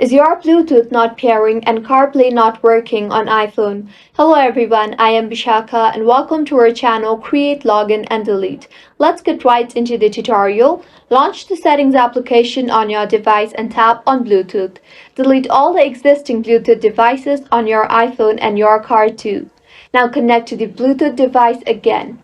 Is your Bluetooth not pairing and CarPlay not working on iPhone? Hello everyone, I am Bishaka and welcome to our channel Create, Login and Delete. Let's get right into the tutorial. Launch the Settings application on your device and tap on Bluetooth. Delete all the existing Bluetooth devices on your iPhone and your car too. Now connect to the Bluetooth device again.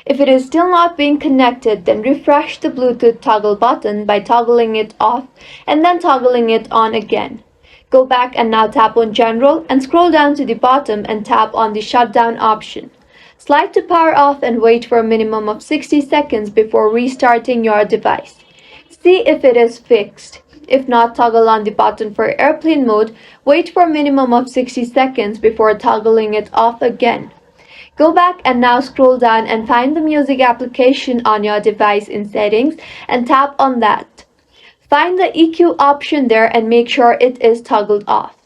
If it is still not being connected, then refresh the Bluetooth toggle button by toggling it off and then toggling it on again. Go back and now tap on General and scroll down to the bottom and tap on the Shutdown option. Slide to Power Off and wait for a minimum of 60 seconds before restarting your device. See if it is fixed. If not, toggle on the button for airplane mode. Wait for a minimum of 60 seconds before toggling it off again. Go back and now scroll down and find the music application on your device in settings and tap on that. Find the EQ option there and make sure it is toggled off.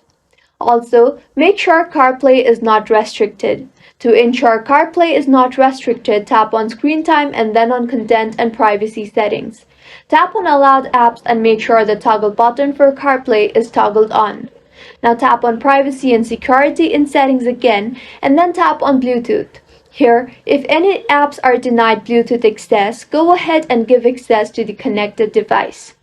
Also, make sure CarPlay is not restricted. To ensure CarPlay is not restricted, tap on Screen Time and then on Content and Privacy settings. Tap on Allowed Apps and make sure the toggle button for CarPlay is toggled on. Now tap on Privacy and Security in Settings again and then tap on Bluetooth. Here, if any apps are denied Bluetooth access, go ahead and give access to the connected device.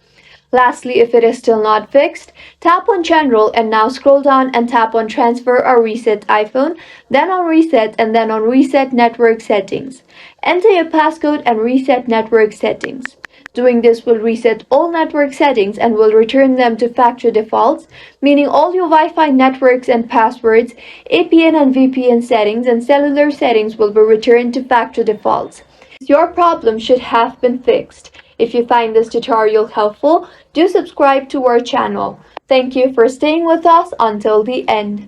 Lastly, if it is still not fixed, tap on General and now scroll down and tap on Transfer or Reset iPhone, then on Reset and then on Reset Network Settings. Enter your passcode and reset network settings. Doing this will reset all network settings and will return them to factory defaults, meaning all your Wi-Fi networks and passwords, APN and VPN settings, and cellular settings will be returned to factory defaults. Your problem should have been fixed. If you find this tutorial helpful, do subscribe to our channel. Thank you for staying with us until the end.